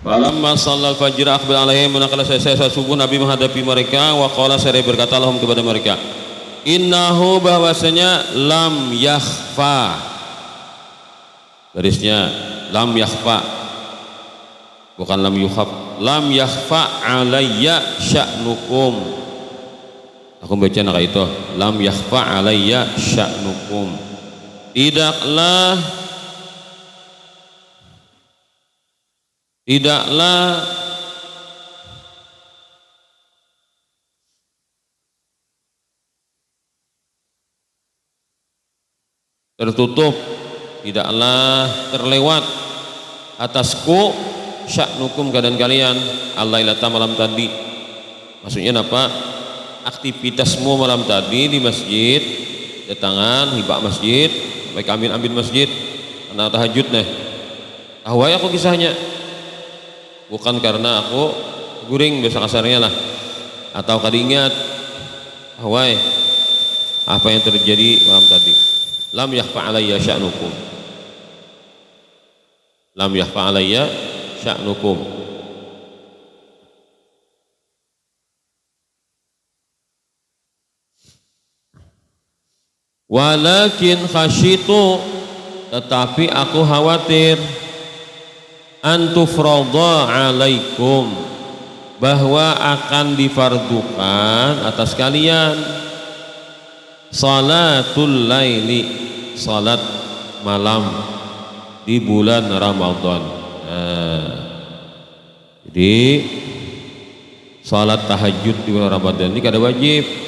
Falamma shallal fajr aqbal alaihim, manakala selesai subuh Nabi menghadapi mereka, wa qala seraya berkata lahum kepada mereka, innahu bahwasanya lam yakhfa, garisnya lam yakhfa bukan lam yukhaf, lam yakhfa alayya sya'nukum, aku baca nak itu lam yakhfa alayya sya'nukum, tidaklah tertutup, tidaklah terlewat atasku sya'nukum keadaan kalian al-lailata malam tadi. Maksudnya apa? Aktivitasmu malam tadi di masjid, datangan hibah masjid, baik amin masjid karena tahajud nih. Ahwai aku kisahnya bukan karena aku guring biasa kasarnya lah, atau kadingat ahwai apa yang terjadi malam tadi. Lam yakhfa alayya sya'nukum, lam yakhfa alayya sya'nukum. Walakin khasyitu, tetapi aku khawatir, antufradha alaikum, bahwa akan difardukan atas kalian salatul laili, salat malam di bulan Ramadan. Jadi salat tahajud di bulan Ramadan ini kada wajib.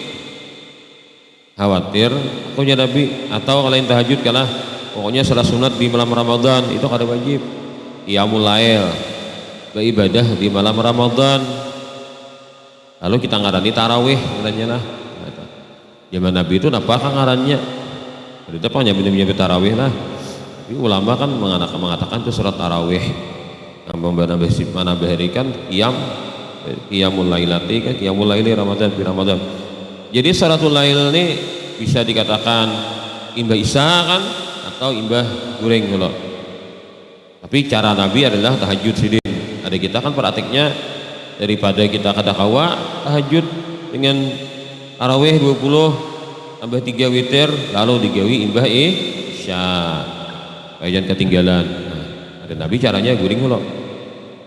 Khawatir aku ya Nabi, atau kalian tahajud kalah, pokoknya salat sunat di malam Ramadan itu kada wajib. Qiyamul lail, beribadah di malam Ramadan. Lalu kita ngarani tarawih katanya lah. Zaman Nabi itu apa ngarannya? Kita panjang benar-benar tarawih lah. Tapi ulama kan mengatakan itu surat tarawih. Mana bahirikan qiyamul lailati kan, qiyamul laili Ramadan di Ramadan. Jadi salatul lail ini bisa dikatakan imbah isya kan, atau imbah guring dulu. Tapi cara Nabi adalah tahajud sidin. Ada kita kan praktiknya daripada kita kada kawa tahajud dengan tarawih 20 tambah 3 witir lalu digawi imbah isya, jangan ketinggalan. Ada Nabi caranya guring dulu.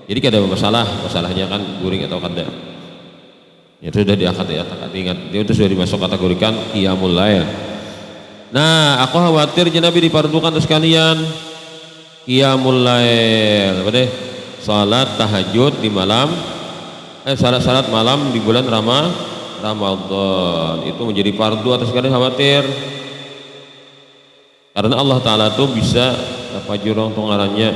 Jadi kada masalahnya kan guring atau kada. Ya sudah diangkat ya, ingat dia itu sudah dimasuk kategorikan qiyamul lail. Nah, aku khawatir Nabi dipardukan terus kalian qiyamul lail, apa deh? Salat tahajud di malam, salat malam di bulan Ramadan itu menjadi fardu atas kalian, khawatir. Karena Allah Ta'ala tuh bisa apa jurong tonggarannya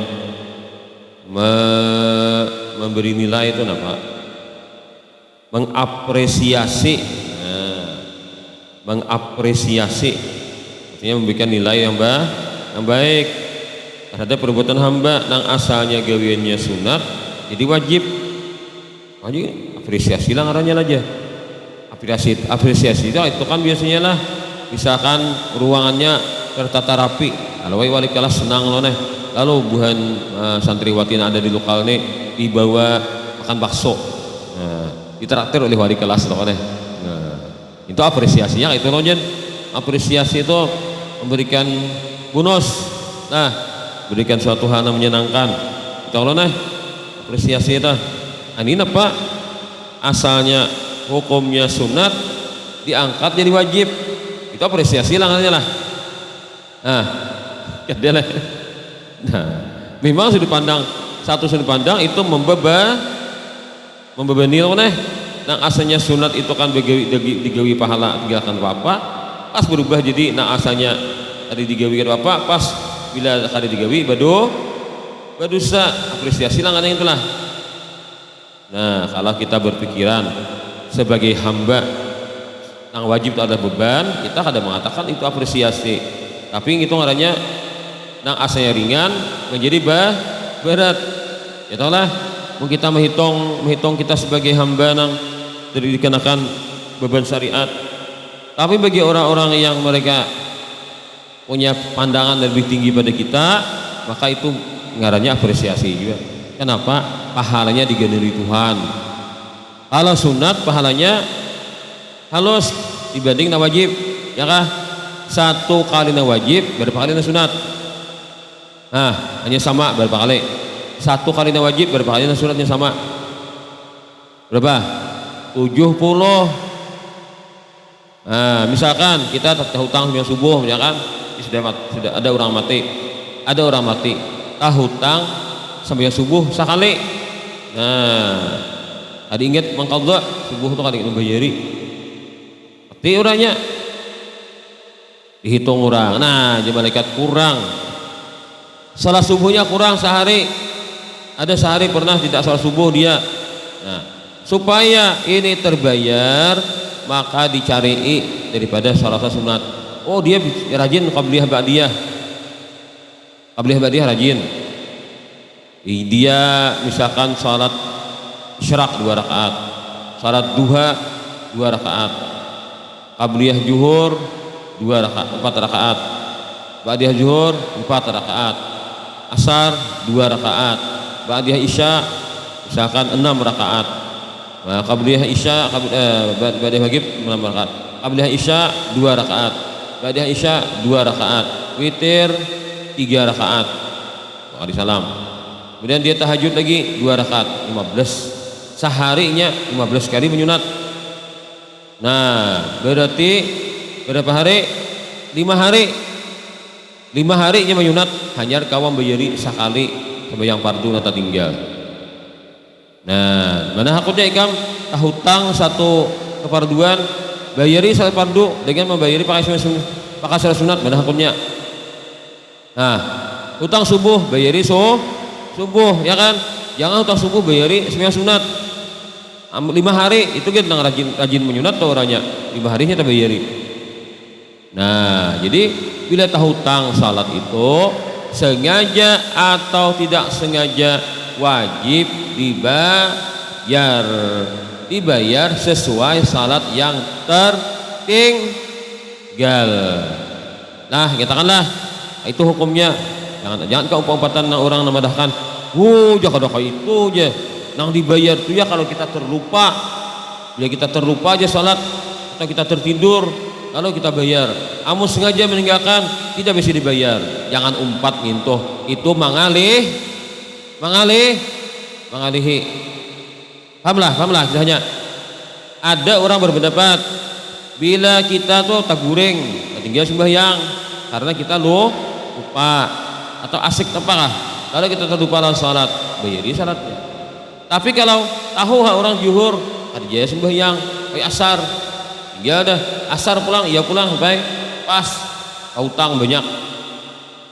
memberi nilai itu apa? Mengapresiasi, mengapresiasi artinya memberikan nilai yang baik terhadap perbuatan hamba yang asalnya gawiannya sunat jadi wajib. Apresiasi lah ngarannya aja. Apresiasi itu kan biasanya lah, misalkan ruangannya tertata rapi, kalau wali kelas senang loh nih, lalu buhan santriwati yang ada di lokal nih dibawa makan bakso, ditraktir oleh wali kelas loh nih. Itu apresiasinya itu loh jen. Apresiasi itu memberikan bonus, berikan suatu hal yang menyenangkan. Itu loh nih apresiasi itu. Ini apa? Asalnya hukumnya sunat diangkat jadi wajib, itu apresiasi lah katanya lah. Memang sudut pandang itu membebani loh nih. Nang asalnya sunat itu kan digawi pahala tinggalkan apa, pas berubah jadi nang asalnya tadi digawi apa, pas bila kali digawi badosa, apresiasi lah katanya itulah. Nah, kalau kita berpikiran sebagai hamba yang wajib itu ada beban, kita kadang mengatakan itu apresiasi. Tapi itu ngarannya nang asalnya ringan menjadi berat. Ya tahu lah, kita menghitung kita sebagai hamba nang dikenakan beban syariat. Tapi bagi orang-orang yang mereka punya pandangan lebih tinggi pada kita, maka itu ngarannya apresiasi juga. Kenapa? Pahalanya digandengi Tuhan. Kalau sunat pahalanya halus dibanding na wajib, ya kah? Satu kali na wajib berapa kali na sunat? Nah, hanya sama berapa kali? Satu kali na wajib berapa kali na sunatnya sama? Berapa? 70. Nah, misalkan kita hutang yang subuh, misalkan sudah ada orang mati, hutang sampai subuh sekali. Nah, tadi ingat mengqadha subuh itu kali membayari. Pasti orangnya dihitung orang. Nah, jadi malaikat kurang. Salat subuhnya kurang sehari. Ada sehari pernah tidak salat subuh dia. Nah, supaya ini terbayar maka dicari daripada salat sunat. Oh, dia rajin qabliyah ba'diyah. Qabliyah ba'diyah rajin. Dia misalkan salat isyraq 2 rakaat, salat duha 2 rakaat, qabliyah zuhur 2 rakaat, 4 rakaat, ba'diyah zuhur 4 rakaat, asar 2 rakaat, ba'diyah isya misalkan 6 rakaat, qabliyah isya ba'diyah maghrib 6 rakaat, qabliyah isya 2 rakaat, ba'diyah isya 2 rakaat, witir 3 rakaat, wa'alaikum salam. Kemudian dia tahajud lagi 2 rakaat, 15. Seharinya 15 kali menyunat. Nah, berarti berapa hari? 5 hari. 5 harinya menyunat hanya kawan bayari sekali sembahyang fardu nata tinggal. Nah, mana hakutnya ikam hutang satu kefarduan bayari satu fardu dengan membayari pakai salat sunat, mana hakutnya? Nah, hutang subuh bayari subuh, ya kan? Jangan hutang subuh bayari sembahyang sunat 5 hari itu kan rajin menyunat tuh orangnya 5 harinya tak bayari. Nah, jadi bila tahu hutang salat itu sengaja atau tidak sengaja wajib dibayar sesuai salat yang tertinggal. Nah, katakanlah itu hukumnya. Jangan keumpatan orang namadahkan, jangan itu aja nang dibayar tuh ya kalau kita terlupa. Bila kita terlupa aja salat atau kita tertidur lalu kita bayar. Amun sengaja meninggalkan tidak bisa dibayar. Jangan umpat ngintuh. Itu mengalihi. Pahamlah misalnya ada orang berpendapat bila kita tuh taguring tinggal sembahyang karena kita lupa atau asik apa kalau kita terlupa dalam salat bayari salatnya. Tapi kalau tahu orang zuhur kerja sembahyang kayak asar ya dah asar pulang baik pas hutang banyak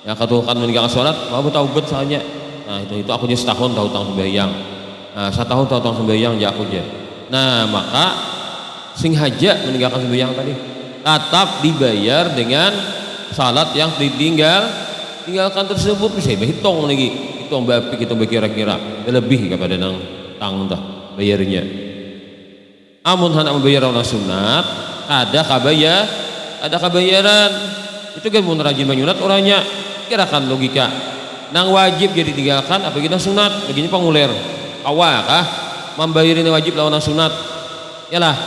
ya katukan meninggalkan salat mau taubat soalnya. Nah itu aku nya setahun tahu hutang sembahyang. Nah setahun tahu hutang sembahyang ya aku aja. Nah maka sing haja meninggalkan sembahyang tadi tetap dibayar dengan salat yang tinggalkan tersebut. Bisa hitung lagi hitung bapik itu kira-kira lebih kepada nang tang dah bayarnya. Amun hendak membayar orang sunat ada kabayaran itu kan mun rajin menyunat orangnya kirakan logika nang wajib jadi tinggalkan apa kita sunat begini pengulir awal kah membayarin wajib lawan sunat yalah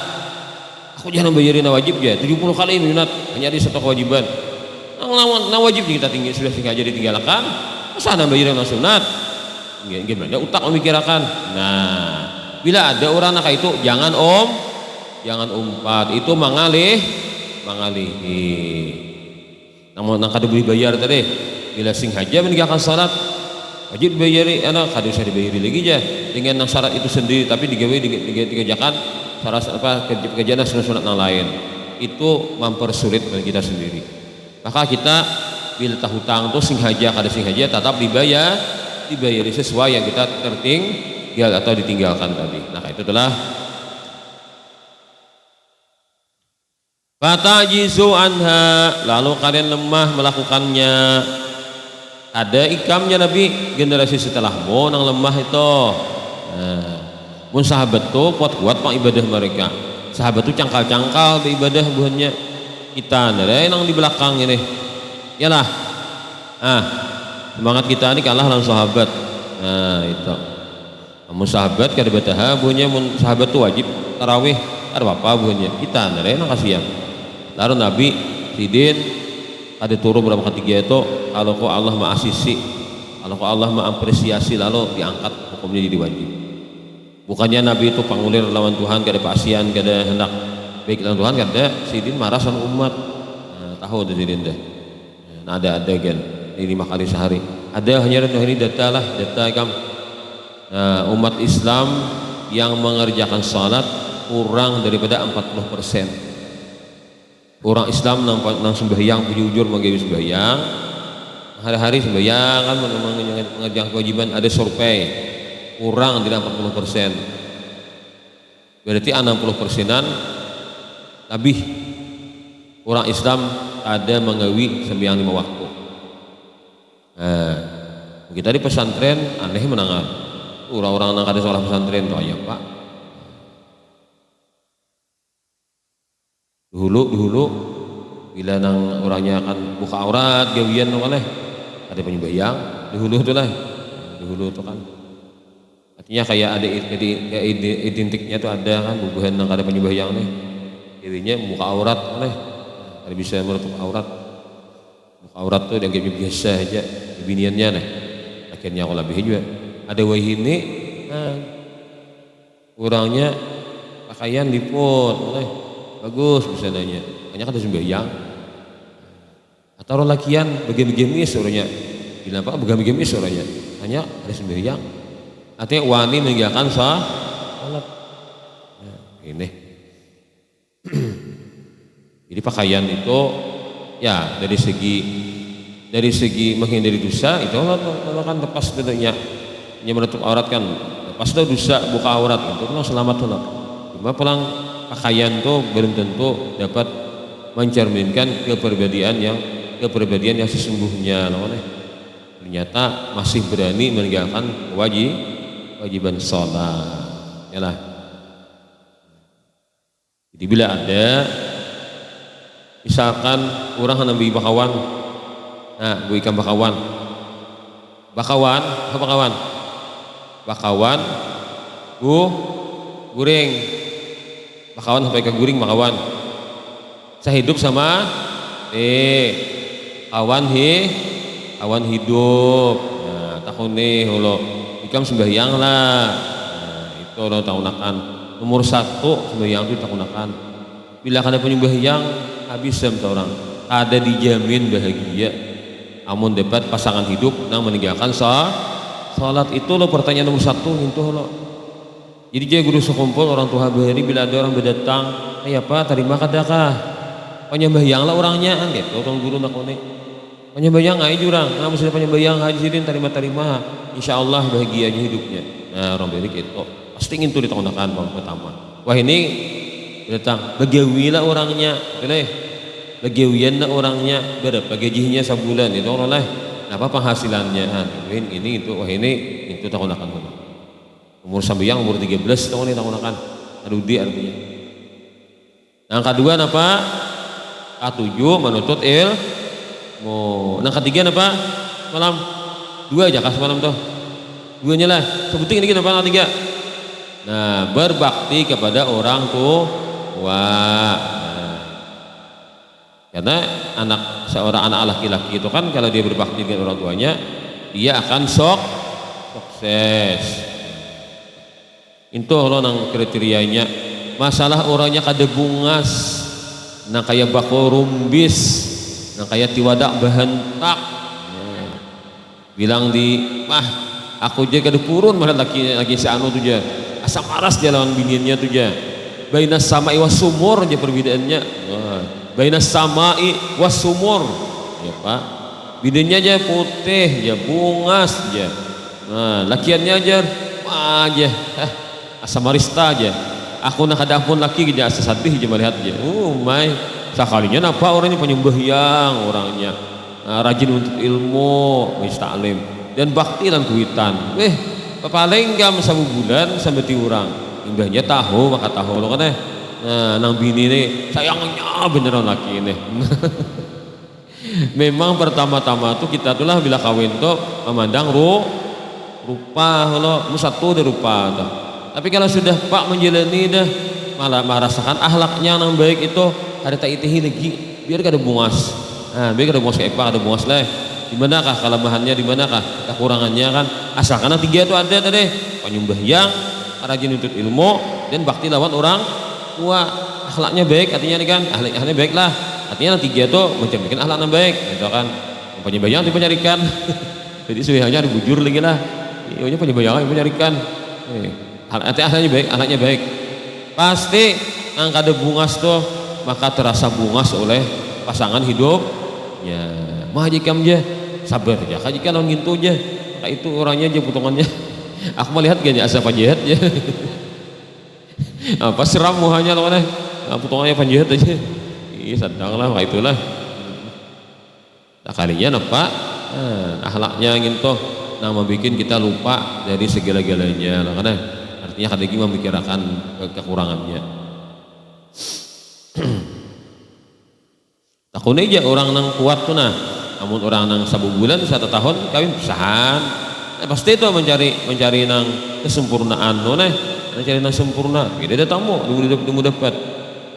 aku jangan membayarin wajib ya 70 kali menyunat hanya ada satu kewajiban nang wajib kita tinggi sudah sengaja ditinggalkan masa nang bayarin sunat gimana utak memikirkan. Nah bila ada orang nak itu jangan umpat itu mengalihi namun kada boleh bayar tadi bila sing haja meninggalkan salat wajib bayari anak kada usah dibayari lagi aja dengan syarat itu sendiri tapi dikerjakan syarat apa kerjaan sunat yang lain itu mempersulit bagi kita sendiri. Maka kita bila tahu hutang itu sing haja kada sing haja tetap dibayari sesuai yang kita tertinggal atau ditinggalkan tadi. Nah itu adalah fatajizu anha lalu kalian lemah melakukannya. Ada ikamnya Nabi generasi setelahmu nang lemah itu. Nah, mun sahabat tuh kuat-kuat pak ibadah mereka. Sahabat tuh cangkal-cangkal beribadah buahnya. Kita ada yang di belakang ini. Yalah. Semangat kita ini kalah lawan sahabat. Nah, itu. Mun sahabat kada bataha bunya mun sahabat tu wajib tarawih ada apa bunya kita nare kasihan. Lalu Nabi sidin ada turun berapa ketiga itu kalau kau Allah ma'asisi, kalau kau Allah mengapresiasi lalu diangkat hukumnya jadi wajib. Bukannya Nabi itu pangulir lawan Tuhan kada pasian kada hendak baik lawan Tuhan kada sidin marah sama umat. Nah, tahu tu sidin dah. Nah, ada kan ini 5 kali sehari. Ada hanya ini data kam. Nah, umat Islam yang mengerjakan salat kurang daripada 40%. Orang Islam nang sembahyang jujur menggawe sembahyang hari-hari sembahyang kan mengerjakan kewajiban ada survei kurang tidak 40%. Berarti 60%-an lebih orang Islam ada menggawe sembahyang 5 waktu. Nah, kita di pesantren aneh menangan orang-orang nang kada sekolah pesantren tuh ya Pak. Dulu bila nang orangnya akan buka aurat gawian oleh ada penyembahyang dulu tuh lah dulu tuh kan artinya kayak ada identiknya tuh ada kan bubuhan nang ada penyembahyang nih gawinya buka aurat oleh ada bisa menutup aurat buka aurat tuh yang gawi biasa aja biniannya nih akhirnya aku lebih juga ada wahini nah, orangnya pakaian liput oleh bagus bisa nanya hanya kan ada sembahyang atau orang lakian bagian-bagian orangnya bilang apa bagian-bagian orangnya hanya ada sembahyang artinya wani meninggalkan salat nah, ini jadi pakaian itu ya dari segi menghindari dosa itu Allah kan lepas bedanya yang menutup aurat kan lepas itu dosa buka aurat itu kan selamat salat cuma pulang pakaian tuh belum tentu dapat mencerminkan kepribadian yang sesungguhnya loh ternyata masih berani meninggalkan kewajiban sholat yalah. Jadi bila ada misalkan orang nabi bakawan nah gue ikan bakawan guring bakawan sampai ke guring bakawan saya hidup sama awan hidup nah tahun nih holo ikam sembahyang lah nah, itu orang tahunakan nomor 1 sembahyang itu tahunakan bila ada penyembahyang habis orang ada dijamin bahagia amun dapat pasangan hidup nang meninggalkan salat itu lo pertanyaan nomor 1 itu lo. Jadi dia guru sekumpul orang tua bahari bila ada orang berdatang, apa terima kadakah? Penyembahyang lah orangnya kan gitu, orang guru nak konek. Penyembahyang aja jurang, nah mesti penyembahyang hadirin terima, insyaallah bahagianya hidupnya. Nah orang bahari gitu, pasti itu ditahunakan bang pertama. Wah ini berdatang, bagiawi lah orangnya, boleh. Bagiawian lah orangnya, berapa gajinya sebulan itu orang lah. Apa penghasilannya? Ini itu, wah ini itu tahunakan. Umur sambiang umur 13 tahun ini tahunakan adudi artinya. Yang kedua apa? K7 menuntut ilmu. Yang ketiga apa? Malam 2 aja kas malam tuh. 2-nya lah. Sebutin ini apa ketiga? Nah, berbakti kepada orang tua. Nah, karena seorang anak laki-laki itu kan kalau dia berbakti dengan orang tuanya, dia akan sukses. Itu lo nang kriterianya masalah orangnya kada bungas nang kayak bako rumbis nang kayak tiwadak bahentak bilang di aku aja kada purun malah lagi si anu tuh aja asam maras dia lawan biniannya tuh aja bainas sama'i was sumur aja perbedaannya bainas sama'i was sumur ya Pak biniannya aja putih aja bungas aja nah lakiannya aja asam marista aja aku nak ada pun laki aja sesadih aja melihat aja sekalinya napa orangnya penyembahyang orangnya rajin untuk ilmu musta'lim dan bakti dan kuitan paling gam 1 bulan sampai tiurang imbahnya tahu maka tahu lo kan nang bini nih sayangnya beneran laki nih memang pertama-tama tuh kita tuh lah bila kawin tuh memandang rupa lo satu deh rupa tuh. Tapi kalau sudah pak menjalani dah malah merasakan akhlaknya yang baik itu ada tak itihi lagi biar kada bungas. Nah, biar kada bungas kayak pak kada bungas lah. Di manakah kelemahannya, di manakah kekurangannya kan? Asalkan tiga itu ada tadi, penyembahyang, rajin untuk ilmu dan bakti lawan orang tua. Akhlaknya baik artinya nih kan, akhlaknya baik lah. Artinya tiga itu mencerminkan akhlaknya baik, gitu kan. Penyembahyang itu mencarikan. Jadi sebenarnya ada bujur lagi lah. Iya penyembahyang itu mencarikan. Akhlaknya baik, akhlaknya baik. Pasti angka ada bungas tuh maka terasa bungas oleh pasangan hidupnya. Mah jika aja sabar aja, jika lawan gitu aja, maka itu orangnya aja potongannya. Aku melihat gaknya asa panjahat ya. Apa seram muhanya lawannya, potongannya panjahat aja. Iya sedang lah, itulah. Nah, kalinya apa? Akhlaknya gitu, nama bikin kita lupa dari segala-galanya, lah karena artinya kadang memikirkan kekurangannya. Takun aja orang nang kuat tuh nah, namun orang nang 1 bulan 1 tahun kawin pisahan. Pasti itu mencari nang kesempurnaan no mencari nang sempurna. Beda ada tamu tunggu dapat.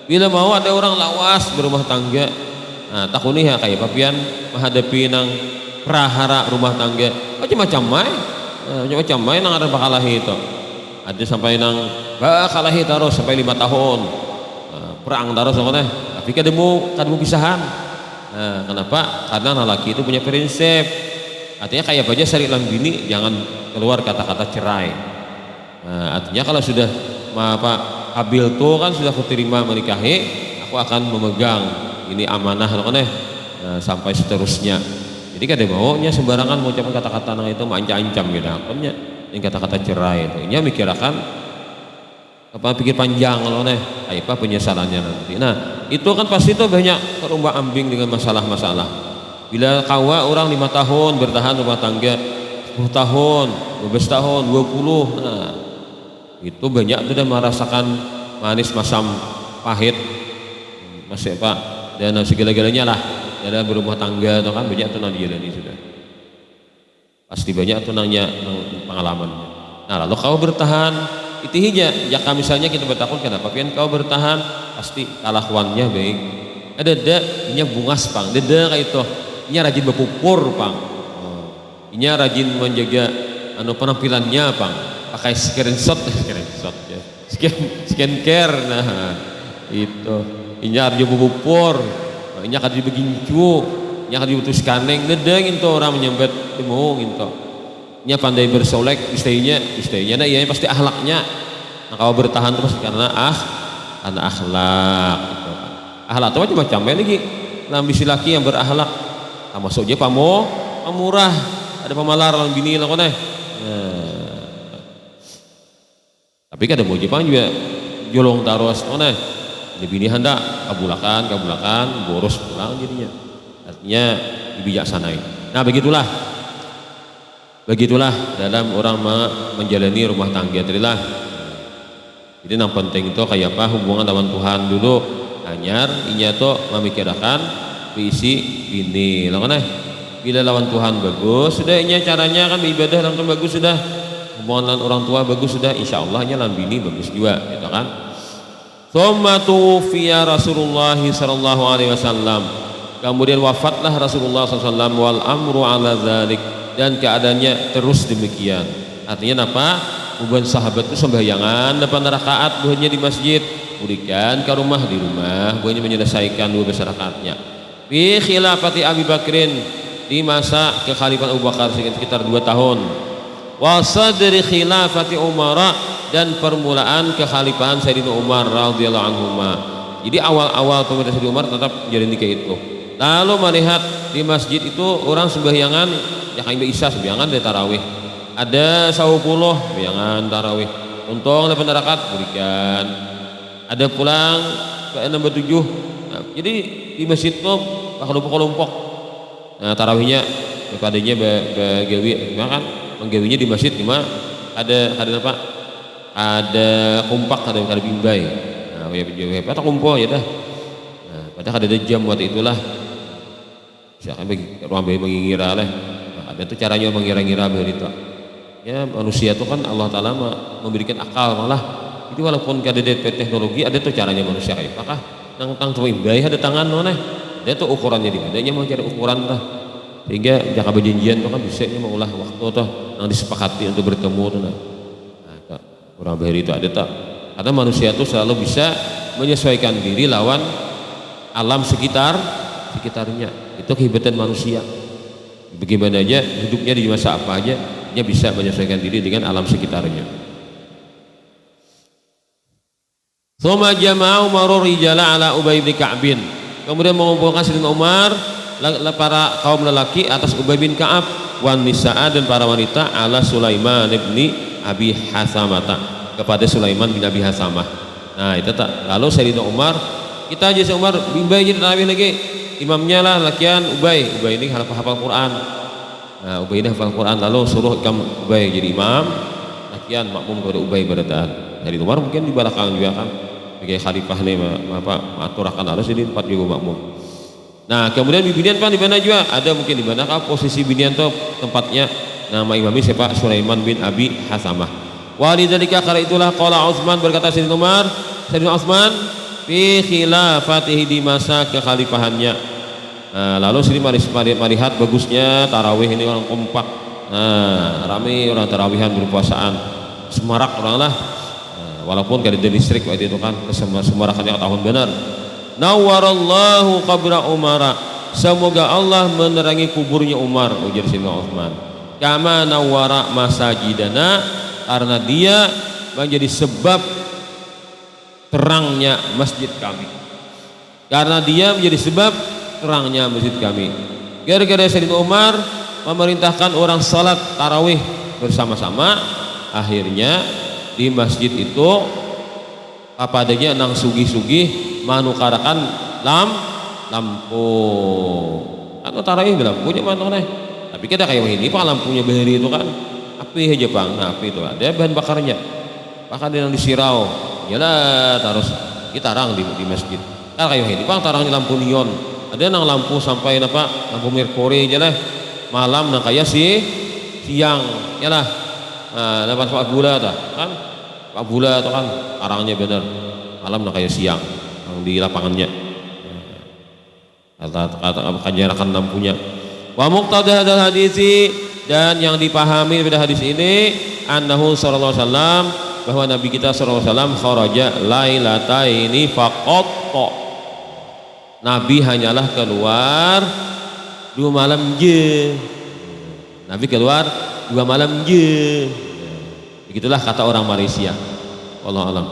Bila mau ada orang lawas berumah tangga, nah takun ya kayak papian menghadapi nang prahara rumah tangga macam-macam mai nang ada bakalahi itu. Ada sampai nang bakalahi taruh sampai 5 tahun. Perang taruh soalnya. Tapi kademu pisahan. Nah, kenapa? Karena lelaki itu punya prinsip. Artinya kayak aja sari bini jangan keluar kata-kata cerai. Nah, artinya kalau sudah Habil tuh kan sudah kuterima menikahi, aku akan memegang ini amanah sampai seterusnya. Jadi kadang maunya sembarangan mengucapkan kata-kata itu ancam gitu. Akhirnya yang kata-kata cerai itu. Ini mikirkan pikir panjang apa penyesalannya nanti. Nah itu kan pasti tuh banyak terombang ambing dengan masalah-masalah. Bila kawa orang 5 tahun bertahan rumah tangga, 10 tahun, 12 tahun, 20, nah itu banyak sudah merasakan manis masam pahit, masih pak dan segala-galanya lah dalam berumah tangga itu kan banyak tuh nang jalani sudah. Pasti banyak tuh nanya pengalamannya. Nah lalu kau bertahan itu hija jika misalnya kita bertakun kenapa pian kau bertahan pasti kalakuannya baik ada inya bungas pang deda kayak itu inya rajin berpupur pang inya rajin menjaga penampilannya pang pakai screenshot ya skincare nah itu inya rajin berpupur inya kadang begincu inya kadang butuh scanning deda gitu orang menyambet demo gitu nya pandai bersolek istrinya nah iya pasti akhlaknya. Nah kalau bertahan terus karena akhlak gitu. Akhlak itu macam-macam lagi. Nah bisi laki yang berakhlak masuk aja pamurah ada pemalar orang bini lah nah. Tapi kadang mau Jepang juga jolong taruh nah. Jadi bini hendak kabulakan boros pulang jadinya. Artinya dibijaksanai. Nah begitulah dalam orang menjalani rumah tangga terilah. Jadi yang penting itu kayak apa hubungan lawan Tuhan dulu hanyar inya tuh memikirkan visi bini lah kan bila lawan Tuhan bagus sudah inya caranya kan beribadah langsung bagus sudah hubungan lawan orang tua bagus sudah insyaallah nya lawan bini bagus juga gitu kan. Tsumma tufiya Rasulullah sallallahu alaihi wasallam, kemudian wafatlah Rasulullah sallallahu alaihi wasallam wal amru ala dzalik, dan keadaannya terus demikian. Artinya apa? Hubungan sahabat itu sembahyangan 8 rakaat buahnya di masjid, kemudian ke rumah di rumah buahnya menyelesaikan 12 rakaatnya. Fi khilafati Abi Bakrin, di masa kekhalifahan Abu Bakar sekitar 2 tahun. Wa sadri khilafati Umar, dan permulaan kekhalifahan Sayyidina Umar radhiyallahu anhu. Jadi awal-awal pemerintahan Sayyidina Umar tetap jadi nikah itu. Lalu melihat di masjid itu orang sembahyangan ya kayak Isya sembayangan dari tarawih ada 10 sembayangan tarawih untung 8 rakaat berikan ada pulang ke 67. Nah, jadi di masjid itu kelompok-kelompok nah tarawihnya padanya bagawi kan menggawinya di masjid cuma ada apa ada kompak ada bimbai nah ya atau kumpul ya dah nah padahal ada jam waktu itulah siapa bagi ruang bayi mengira lah ada tuh caranya mengira-ngira begitu Ya manusia itu kan Allah Ta'ala memberikan akal malah itu walaupun ada teknologi ada tuh caranya manusia kayak apakah nang tuh imbay ada tangan mana ada tuh ukurannya di adanya mau cari ukuran lah sehingga jaka berjanjian tuh kan bisa mau ulah waktu tuh yang disepakati untuk bertemu tuh nah kurang bahari itu ada tak karena manusia tuh selalu bisa menyesuaikan diri lawan alam sekitarnya itu kehebatan manusia bagaimana aja hidupnya di masa apa aja dia bisa menyesuaikan diri dengan alam sekitarnya. Tsumma jama'a Umarur rijala ala Ubay bin Ka'bin. Kemudian mengumpulkan Sayyidina Umar para kaum lelaki atas Ubay bin Ka'ab wan nisaa dan para wanita ala Sulaiman bin Abi Hasamata kepada Sulaiman bin Abi Hasamah. Nah, itu tak. Lalu Sayyidina Umar kita aja Umar Ubay jadi tarawih lagi. Imamnya lah lakian Ubay ini hafal Quran. Nah, Ubay ini hafal Quran lalu suruh Ubay jadi imam, lakian makmum kepada Ubay pada taat. Jadi Umar mungkin di belakang juga kan, sebagai khalifah nih aturakan harus jadi tempat juga makmum. Nah, kemudian binian pan di mana juga? Ada mungkin di mana kah posisi binian tuh tempatnya nama imami siapa? Sulaiman bin Abi Hasamah. Walidzalika karena itulah qala Utsman berkata Sayyidina Umar, Sayyidina Utsman fi khilafatihi di masa kekhalifahannya. Nah, lalu sini melihat bagusnya tarawih ini orang kompak. Nah, ramai orang tarawihan berpuasaan. Semarak orang lah. Nah, walaupun gak ada listrik waktu itu kan semarakannya tahun benar. Nawwarallahu qabra Umar. Semoga Allah menerangi kuburnya Umar ujar Sayyidina Utsman. Kama nawwara masajidana karena dia menjadi sebab terangnya masjid kami. Karena dia menjadi sebab terangnya masjid kami. Gara-gara Sayyidina Umar memerintahkan orang salat tarawih bersama-sama, akhirnya di masjid itu apa adanya nang sugih-sugih manukarakan lampu. Atau tarawih lampunya mana nih? Tapi kita kayak ini pak lampunya bahari itu kan api aja bang, nah api itu ada bahan bakarnya. Bahkan yang disirau, yalah terus kita tarang di masjid. Kan kayak ini bang tarangnya lampu neon. Ada nang lampu sampai lampu merkuri aja lah malam nang kayak siang ya lah dapat Pak Gula kan Pak Gula itu kan arangnya bener malam nang kayak siang yang di lapangannya kata kajarakan lampunya wa muqtada hadzal hadisi dan yang dipahami pada hadis ini annahu sallallahu alaihi wasallam bahwa Nabi kita sallallahu alaihi wasallam kharaja lailataini faqat Nabi hanyalah keluar 2 malam je. Nabi keluar 2 malam je. Begitulah kata orang Malaysia. Wallahu a'lam.